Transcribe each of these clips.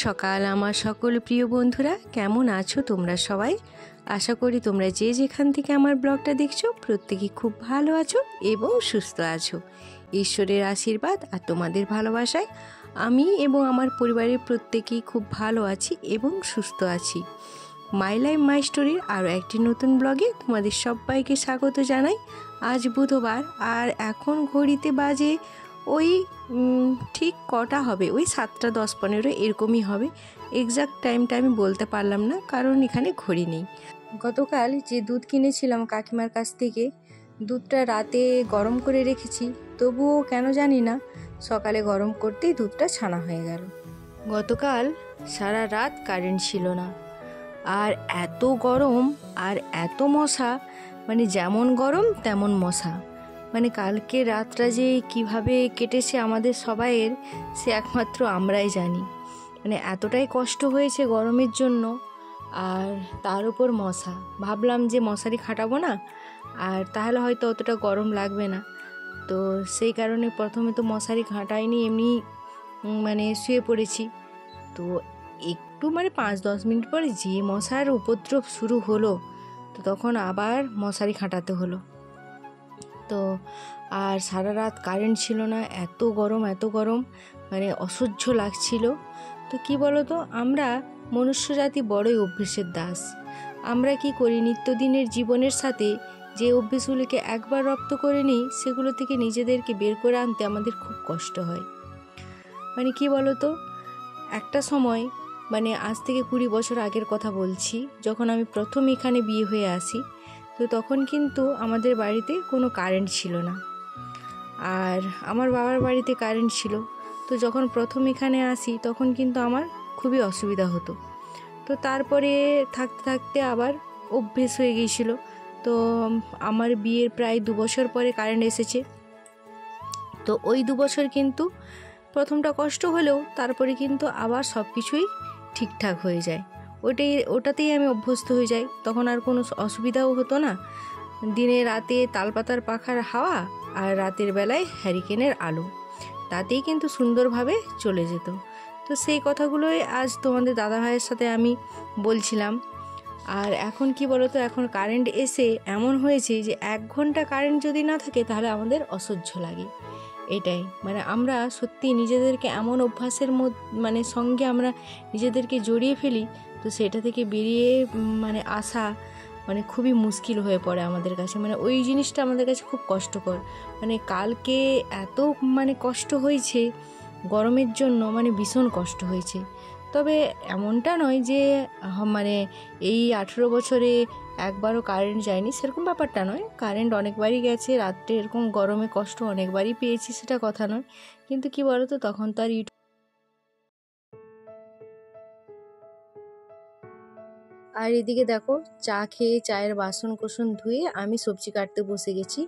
সকাল আমার সকল প্রিয় বন্ধুরা, কেমন আছো তোমরা সবাই? আশা করি তোমরা যে যেখান থেকে আমার ব্লগটা দেখছো প্রত্যেকেই খুব ভালো আছো এবং সুস্থ আছো। ঈশ্বরের আশীর্বাদ আর তোমাদের ভালোবাসায় আমি এবং আমার পরিবারের প্রত্যেকেই খুব ভালো আছি এবং সুস্থ আছি। মাই লাইফ মাই স্টোরির আরও একটি নতুন ব্লগে তোমাদের সবাইকে স্বাগত জানাই। আজ বুধবার আর এখন ঘড়িতে বাজে ওই ঠিক কটা হবে, ওই 7টা 10-15 এরকমই হবে। এক্সাক্ট টাইমটা আমি বলতে পারলাম না, কারণ এখানে ঘড়ি নেই। গতকাল যে দুধ কিনেছিলাম কাকিমার কাছ থেকে, দুধটা রাতে গরম করে রেখেছি, তবুও কেন জানি না সকালে গরম করতেই দুধটা ছানা হয়ে গেল। গতকাল সারা রাত কারেন্ট ছিল না, আর এত গরম আর এত মশা, মানে যেমন গরম তেমন মশা। মানে কালকে রাতটা যে কিভাবে কেটেছে আমাদের সবাইয়ের, সে একমাত্র আমরাই জানি। মানে এতটাই কষ্ট হয়েছে গরমের জন্য, আর তার উপর মশা। ভাবলাম যে মশারি খাটাবো না, আর তাহলে হয়তো অতটা গরম লাগবে না। তো সেই কারণে প্রথমে তো মশারি খাটাইনি, এমনি মানে শুয়ে পড়েছি। তো একটু 5-10 মিনিট পরে যে মশার উপদ্রব শুরু হলো, তো তখন আবার মশারি খাটাতে হলো। তো আর সারা রাত কারেন্ট ছিল না, এত গরম, মানে অসহ্য লাগছিল। তো কি বলো তো, আমরা মনুষ্য জাতি বড়ই অভ্যেসের দাস। আমরা কি করি, নিত্যদিনের জীবনের সাথে যে অভ্যেসগুলিকে একবার রপ্ত করে নিই, সেগুলো থেকে নিজেদেরকে বের করে আনতে আমাদের খুব কষ্ট হয়। মানে কি বলো তো, একটা সময়, মানে আজ থেকে 20 বছর আগের কথা বলছি, যখন আমি প্রথম এখানে বিয়ে হয়ে আসি, তো তখন কিন্তু আমাদের বাড়িতে কোনো কারেন্ট ছিল না, আর আমার বাবার বাড়িতে কারেন্ট ছিল। তো যখন প্রথম এখানে আসি তখন কিন্তু আমার খুবই অসুবিধা হতো। তো তারপরে থাকতে থাকতে আবার অভ্যেস হয়ে গিয়েছিল। তো আমার বিয়ের প্রায় 2 বছর পরে কারেন্ট এসেছে। তো ওই 2 বছর কিন্তু প্রথমটা কষ্ট হলেও তারপরে কিন্তু আবার সব কিছুই ঠিকঠাক হয়ে যায়। ওটাতেই আমি অভ্যস্ত হয়ে যাই, তখন আর কোনো অসুবিধাও হতো না। দিনে রাতে তালপাতার পাখার হাওয়া আর রাতের বেলায় হ্যারিকেনের আলো, তাতেই কিন্তু সুন্দরভাবে চলে যেত। তো সেই কথাগুলোই আজ তোমাদের দাদাভাইয়ের সাথে আমি বলছিলাম। আর এখন কি বলো তো, এখন কারেন্ট এসে এমন হয়েছে যে 1 ঘন্টা কারেন্ট যদি না থাকে তাহলে আমাদের অসহ্য লাগে। এটাই, মানে আমরা সত্যি নিজেদেরকে এমন অভ্যাসের সঙ্গে আমরা নিজেদেরকে জড়িয়ে ফেলি, তো সেটা থেকে বেরিয়ে আসা খুবই মুশকিল হয়ে পড়ে আমাদের কাছে। ওই জিনিসটা আমাদের কাছে খুব কষ্টকর। কালকে এত কষ্ট হয়েছে গরমের জন্য, ভীষণ কষ্ট হয়েছে। তবে এমনটা নয় যে এই 18 বছরে একবারও কারেন্ট যায়নি, সেরকম ব্যাপারটা নয়। কারেন্ট অনেকবারই গেছে, রাত্রে এরকম গরমে কষ্ট অনেকবারই পেয়েছি, সেটা কথা নয়। কিন্তু কি বলতো, তখন তো আর আর এদিকে দেখো, চা খেয়ে চায়ের বাসন কোসন ধুয়ে আমি সবজি কাটতে বসে গেছি।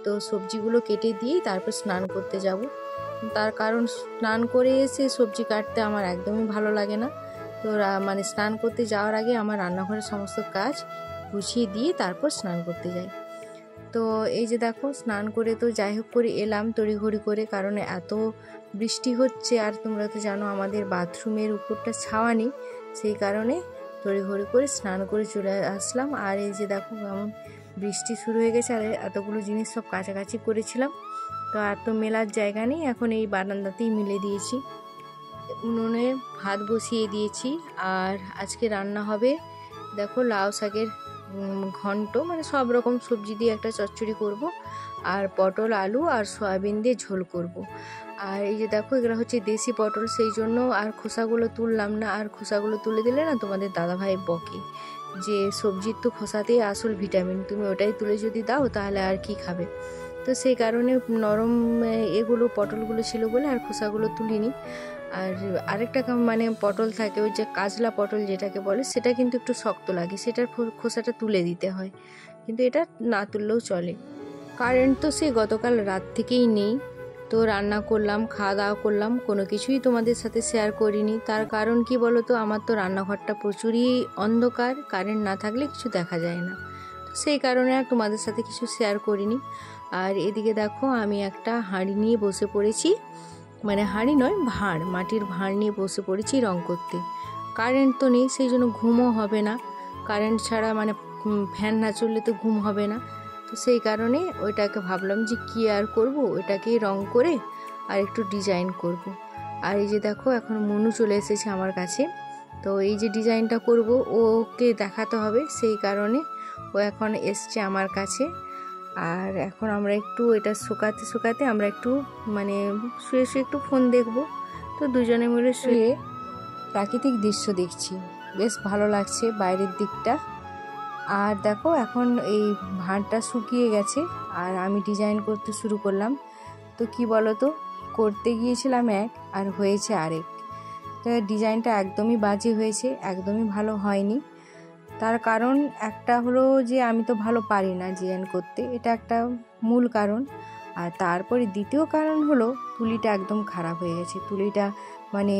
তো সবজিগুলো কেটে দিয়ে তারপর স্নান করতে যাব। তার কারণ স্নান করে এসে সবজি কাটতে আমার একদমই ভালো লাগে না। তো স্নান করতে যাওয়ার আগে আমার রান্নাঘরের সমস্ত কাজ গুছিয়ে দিয়ে তারপর স্নান করতে যাই। তো এই যে দেখো, স্নান করে তো যাই হোক করে এলাম তড়িঘড়ি করে, কারণ এত বৃষ্টি হচ্ছে। আর তোমরা তো জানো আমাদের বাথরুমের উপরটা ছাওয়া নেই, সেই কারণে তড়িঘড়ি করে স্নান করে চলে আসলাম। আর এই যে দেখো কেমন বৃষ্টি শুরু হয়ে গেছে, আর এতগুলো জিনিস সব কাছাকাছি করেছিলাম, তো আর তো মেলার জায়গা নেই, এখন এই বারান্দাতেই মিলে দিয়েছি। উনুনে ভাত বসিয়ে দিয়েছি, আর আজকে রান্না হবে দেখো লাউ শাকের ঘন্ট, সব রকম সবজি দিয়ে একটা চচ্চড়ি করব, আর পটল আলু আর সয়াবিন দিয়ে ঝোল করব। আর এই যে দেখো, এগুলো হচ্ছে দেশি পটল, সেই জন্য আর খোসাগুলো তুললাম না। আর খোসাগুলো তুলে দিলে না তোমাদের দাদাভাই বকে যে সবজির তো খোসাতেই আসল ভিটামিন, তুমি ওটাই তুলে যদি দাও তাহলে আর কি খাবে। তো সেই কারণে নরম এগুলো পটলগুলো ছিল বলে আর খোসাগুলো তুলিনি। আর আরেকটা পটল থাকে, ওই যে কাজলা পটল যেটাকে বলে, সেটা কিন্তু একটু শক্ত লাগে, সেটার খোসাটা তুলে দিতে হয়, কিন্তু এটা না তুললেও চলে। কারেন্ট তো সে গতকাল রাত থেকেই নেই। তো রান্না করলাম, খাওয়া দাওয়া করলাম, কোনো কিছুই তোমাদের সাথে শেয়ার করিনি। তার কারণ কি বলো তো, আমার তো রান্নাঘরটা প্রচুরই অন্ধকার, কারেন্ট না থাকলে কিছু দেখা যায় না, তো সেই কারণে আর তোমাদের সাথে কিছু শেয়ার করিনি। আর এদিকে দেখো, আমি একটা হাঁড়ি নিয়ে বসে পড়েছি। মানে হাঁড়ি নয়, ভাঁড়, মাটির ভাঁড় নিয়ে বসে পড়েছি রং করতে। কারেন্ট তো নেই, সেই জন্য ঘুমও হবে না। কারেন্ট ছাড়া মানে ফ্যান না চললে তো ঘুম হবে না। তো সেই কারণে ওইটাকে ভাবলাম যে কী আর করব, ওইটাকেই রং করে আর একটু ডিজাইন করব। আর এই যে দেখো এখন মনু চলে এসেছে আমার কাছে। তো এই যে ডিজাইনটা করব ওকে দেখাতে হবে, সেই কারণে ও এখন এসছে আমার কাছে। আর এখন আমরা একটু এটা শুকাতে শুকাতে আমরা একটু মানে শুয়ে শুয়ে একটু ফোন দেখব। তো দুজনে মিলে শুয়ে প্রাকৃতিক দৃশ্য দেখছি, বেশ ভালো লাগছে বাইরের দিকটা। আর দেখো এখন এই ভাঁড়টা শুকিয়ে গেছে আর আমি ডিজাইন করতে শুরু করলাম। তো কি বলো তো, করতে গিয়েছিলাম এক আর হয়েছে আরেক। তো ডিজাইনটা একদমই বাজে হয়েছে, একদমই ভালো হয়নি। তার কারণ একটা হলো যে আমি তো ভালো পারি না ডিজাইন করতে, এটা একটা মূল কারণ। আর তারপরে দ্বিতীয় কারণ হলো তুলিটা একদম খারাপ হয়ে গেছে। তুলিটা মানে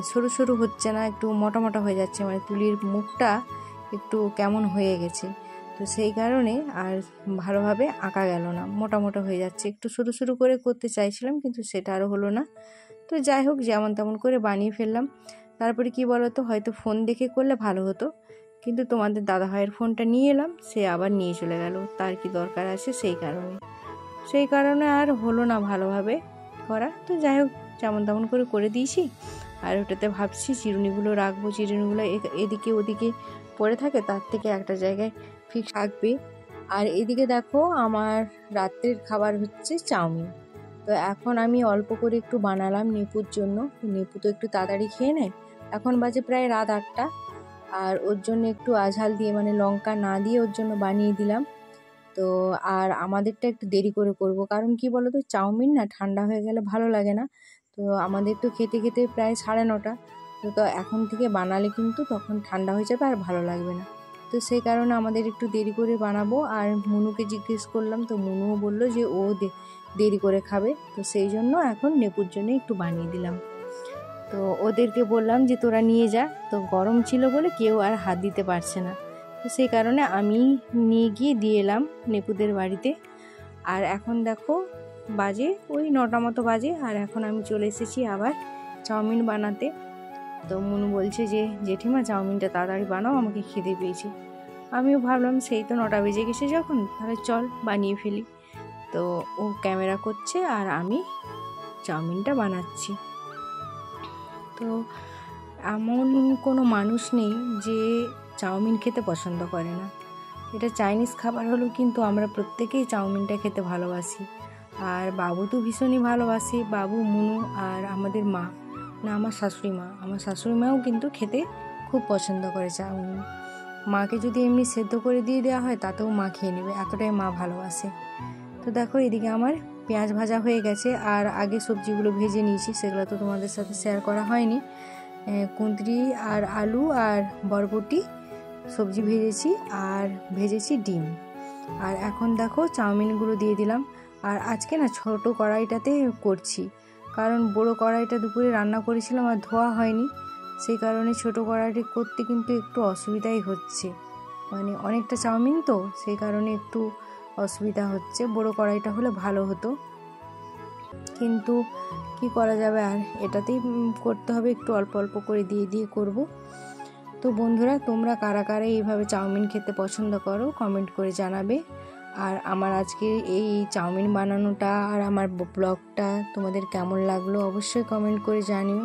সরু সরু হচ্ছে না, একটু মোটা মোটা হয়ে যাচ্ছে, মানে তুলির মুখটা একটু কেমন হয়ে গেছে। তো সেই কারণে আর ভালোভাবে আঁকা গেল না, মোটা মোটা হয়ে যাচ্ছে। একটু সরু সরু করে করতে চাইছিলাম কিন্তু সেটা আরও হলো না। তো যাই হোক, যেমন তেমন করে বানিয়ে ফেললাম। তারপরে কি বলো তো, হয়তো ফোন দেখে করলে ভালো হতো, কিন্তু তোমাদের দাদাভাইয়ের ফোনটা নিয়ে এলাম, সে আবার নিয়ে চলে গেল, তার কি দরকার আছে, সেই কারণে আর হলো না ভালোভাবে করা। তো যাই হোক, যেমন তেমন করে করে দিয়েছি। আর ওটাতে ভাবছি চিরুনিগুলো রাখবো, চিরুনিগুলো এদিকে ওদিকে পড়ে থাকে, তার থেকে একটা জায়গায় ফিক্স থাকবে। আর এদিকে দেখো আমার রাত্রের খাবার হচ্ছে চাউমিন। তো এখন আমি অল্প করে একটু বানালাম নিপুর জন্য। নিপু তো একটু তাড়াতাড়ি খেয়ে নেয়, এখন বাজে প্রায় রাত 8টা। আর ওর জন্য একটু আঝাল দিয়ে মানে লঙ্কা না দিয়ে ওর জন্য বানিয়ে দিলাম। তো আর আমাদেরটা একটু দেরি করে করব, কারণ কি বলো তো, চাউমিন না ঠান্ডা হয়ে গেলে ভালো লাগে না। তো আমাদের তো খেতে খেতে প্রায় 9:30। তো এখন থেকে বানালে কিন্তু তখন ঠান্ডা হয়ে যাবে আর ভালো লাগবে না। তো সেই কারণে আমাদের একটু দেরি করে বানাবো। আর মনুকে জিজ্ঞেস করলাম, তো মনুও বললো যে ও দেরি করে খাবে। তো সেই জন্য এখন নেপুর জন্য একটু বানিয়ে দিলাম। তো ওদেরকে বললাম যে তোরা নিয়ে যা। তো গরম ছিল বলে কেউ আর হাত দিতে পারছে না। তো সেই কারণে আমি নিয়ে গিয়ে দিয়ে এলাম নেপুদের বাড়িতে। আর এখন দেখো বাজে ওই 9টা মতো বাজে, আর এখন আমি চলে এসেছি আবার চাউমিন বানাতে। তো মনু বলছে যে জেঠিমা চাউমিনটা তাড়াতাড়ি বানাও, আমাকে খিদে পেয়েছে। আমিও ভাবলাম সেই তো 9টা বেজে গেছে যখন, তাহলে চল বানিয়ে ফেলি। তো ও ক্যামেরা করছে আর আমি চাউমিনটা বানাচ্ছি। তো এমন কোনো মানুষ নেই যে চাউমিন খেতে পছন্দ করে না। এটা চাইনিজ খাবার হলেও কিন্তু আমরা প্রত্যেকেই চাউমিনটা খেতে ভালোবাসি। আর বাবু তো ভীষণই ভালোবাসে, বাবু, মনু আর আমাদের মা, না আমার শাশুড়ি মাও কিন্তু খেতে খুব পছন্দ করে চাউমিন। মাকে যদি এমনি সেদ্ধ করে দিয়ে দেওয়া হয় তাতেও মা খেয়ে নেবে, এতটাই মা ভালোবাসে। তো দেখো এদিকে আমার পেঁয়াজ ভাজা হয়ে গেছে, আর আগে সবজিগুলো ভেজে নিয়েছি, সেগুলো তো তোমাদের সাথে শেয়ার করা হয়নি। কুঁদরি আর আলু আর বরবটি সবজি ভেজেছি, আর ভেজেছি ডিম। আর এখন দেখো চাউমিনগুলো দিয়ে দিলাম। আর আজকে না ছোট কড়াইটাতে করছি, কারণ বড় কড়াইটা দুপুরে রান্না করেছিলাম আর ধোয়া হয়নি। সেই কারণে ছোট কড়াইটি করতে কিন্তু একটু অসুবিধাই হচ্ছে, মানে অনেকটা চাউমিন তো সেই কারণে একটু অসুবিধা হচ্ছে। বড় কড়াইটা হলে ভালো হতো, কিন্তু কি করা যাবে, আর এটাতেই করতে হবে, একটু অল্প অল্প করে দিয়ে দিয়ে করব। তো বন্ধুরা, তোমরা কারা কারা এইভাবে চাউমিন খেতে পছন্দ করো কমেন্ট করে জানাবে। আর আমার আজকে এই চাউমিন বানানোটা আর আমার ব্লগটা তোমাদের কেমন লাগলো অবশ্যই কমেন্ট করে জানিও।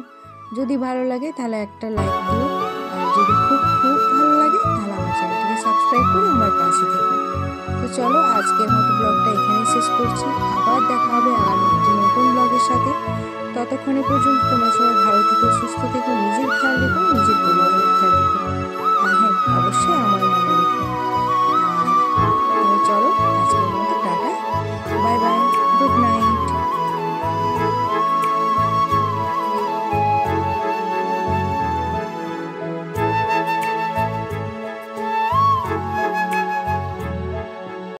যদি ভালো লাগে তাহলে একটা লাইক দিও, আর যদি খুব খুব ভালো লাগে তাহলে আমার চ্যানেলটিকে সাবস্ক্রাইব করে আমার পাশে থেকো। তো চলো আজকের মতো ব্লগটা এখানেই শেষ করছি, আবার দেখা হবে আগামী একটি নতুন ব্লগের সাথে। ততক্ষণে পর্যন্ত তোমরা সবাই ভালো থেকো, সুস্থ থেকো, নিজের খেয়াল রেখো, নিজের পরিবারের খেয়াল রেখো। আর হ্যাঁ, অবশ্যই